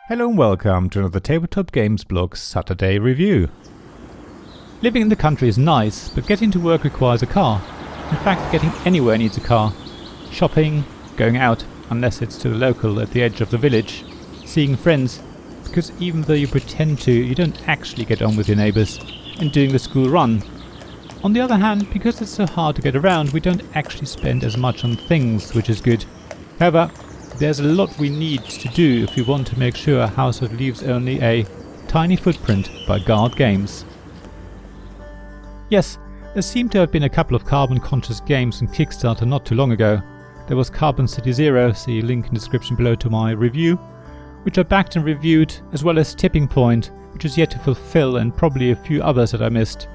Hello and welcome to another Tabletop Games blog Saturday review. Living in the country is nice, but getting to work requires a car. In fact, getting anywhere needs a car. Shopping, going out, unless it's to the local at the edge of the village, seeing friends, because even though you pretend to, you don't actually get on with your neighbours, and doing the school run. On the other hand, because it's so hard to get around, we don't actually spend as much on things, which is good. However, there's a lot we need to do if we want to make sure our household leaves only a tiny footprint by Gaard Games. Yes, there seem to have been a couple of carbon-conscious games on Kickstarter not too long ago. There was Carbon City Zero, see link in the description below to my review, which I backed and reviewed, as well as Tipping Point, which is yet to fulfill, and probably a few others that I missed.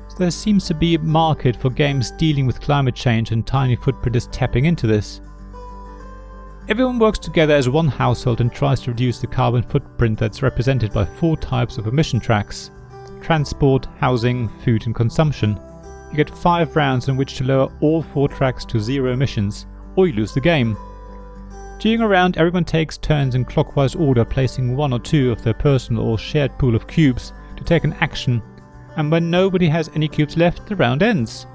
So there seems to be a market for games dealing with climate change, and Tiny Footprint is tapping into this. Everyone works together as one household and tries to reduce the carbon footprint that's represented by 4 types of emission tracks: transport, housing, food and consumption. You get 5 rounds in which to lower all 4 tracks to 0 emissions, or you lose the game. During a round, everyone takes turns in clockwise order, placing 1 or 2 of their personal or shared pool of cubes to take an action, and when nobody has any cubes left, the round ends.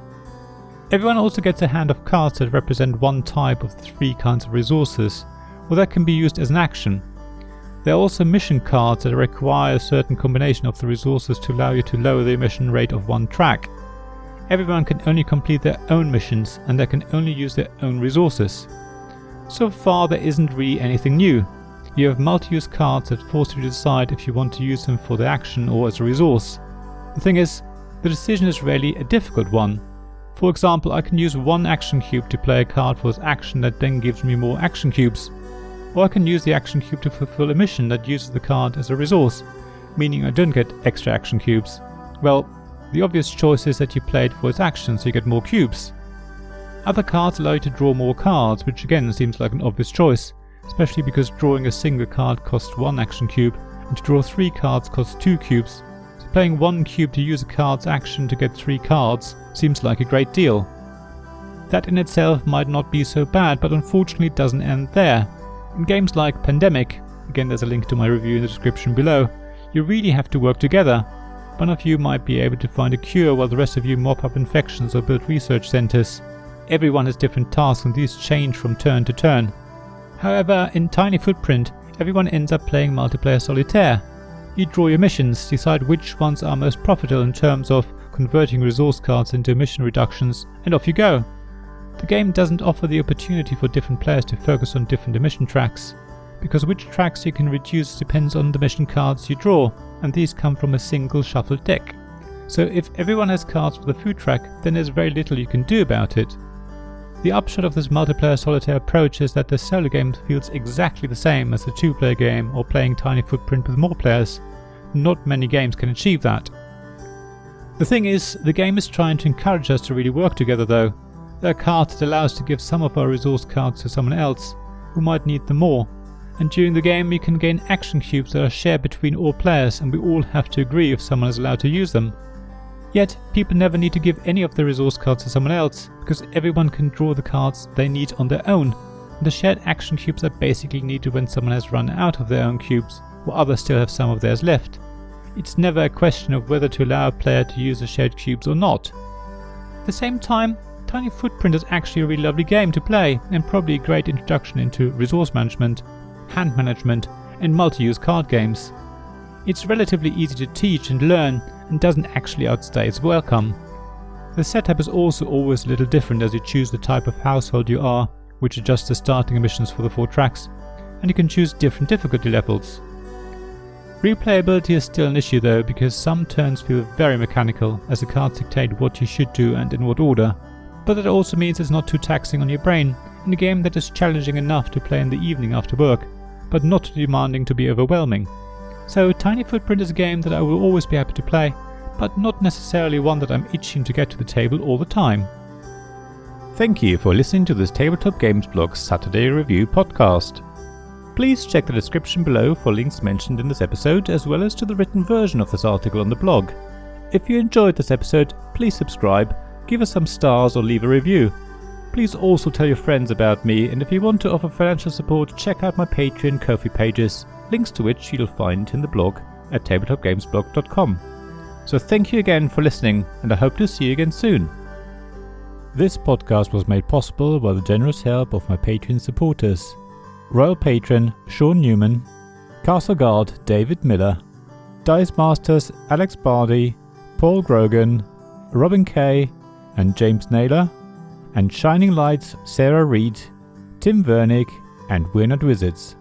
Everyone also gets a hand of cards that represent 1 type of 3 kinds of resources, or that can be used as an action. There are also mission cards that require a certain combination of the resources to allow you to lower the emission rate of 1 track. Everyone can only complete their own missions, and they can only use their own resources. So far there isn't really anything new. You have multi-use cards that force you to decide if you want to use them for the action or as a resource. The thing is, the decision is rarely a difficult one. For example, I can use 1 action cube to play a card for its action that then gives me more action cubes. Or I can use the action cube to fulfill a mission that uses the card as a resource, meaning I don't get extra action cubes. Well, the obvious choice is that you play it for its action so you get more cubes. Other cards allow you to draw more cards, which again seems like an obvious choice, especially because drawing a single card costs 1 action cube, and to draw 3 cards costs 2 cubes. Playing 1 cube to use a card's action to get 3 cards seems like a great deal. That in itself might not be so bad, but unfortunately it doesn't end there. In games like Pandemic, again there's a link to my review in the description below, you really have to work together. One of you might be able to find a cure while the rest of you mop up infections or build research centers. Everyone has different tasks and these change from turn to turn. However, in Tiny Footprint, everyone ends up playing multiplayer solitaire. You draw your missions, decide which ones are most profitable in terms of converting resource cards into emission reductions, and off you go. The game doesn't offer the opportunity for different players to focus on different emission tracks, because which tracks you can reduce depends on the mission cards you draw, and these come from a single shuffled deck. So if everyone has cards for the food track, then there's very little you can do about it. The upshot of this multiplayer solitaire approach is that the solo game feels exactly the same as the 2-player game or playing Tiny Footprint with more players. Not many games can achieve that. The thing is, the game is trying to encourage us to really work together though. There are cards that allow us to give some of our resource cards to someone else, who might need them more, and during the game you can gain action cubes that are shared between all players, and we all have to agree if someone is allowed to use them. Yet, people never need to give any of their resource cards to someone else, because everyone can draw the cards they need on their own, and the shared action cubes are basically needed when someone has run out of their own cubes, while others still have some of theirs left. It's never a question of whether to allow a player to use the shared cubes or not. At the same time, Tiny Footprint is actually a really lovely game to play, and probably a great introduction into resource management, hand management, and multi-use card games. It's relatively easy to teach and learn, and doesn't actually outstay its welcome. The setup is also always a little different as you choose the type of household you are, which adjusts the starting emissions for the 4 tracks, and you can choose different difficulty levels. Replayability is still an issue though, because some turns feel very mechanical as the cards dictate what you should do and in what order, but that also means it's not too taxing on your brain, in a game that is challenging enough to play in the evening after work, but not too demanding to be overwhelming. So Tiny Footprint is a game that I will always be happy to play, but not necessarily one that I'm itching to get to the table all the time. Thank you for listening to this Tabletop Games blog Saturday review podcast. Please check the description below for links mentioned in this episode, as well as to the written version of this article on the blog. If you enjoyed this episode, please subscribe, give us some stars or leave a review. Please also tell your friends about me, and if you want to offer financial support, check out my Patreon and Ko-fi pages. links to which you'll find in the blog at tabletopgamesblog.com. So thank you again for listening, and I hope to see you again soon. This podcast was made possible by the generous help of my Patreon supporters: Royal Patron Sean Newman, Castle Guard David Miller, Dice Masters Alex Bardi, Paul Grogan, Robin Kay and James Naylor, and Shining Lights Sarah Reed, Tim Vernick and We're Not Wizards.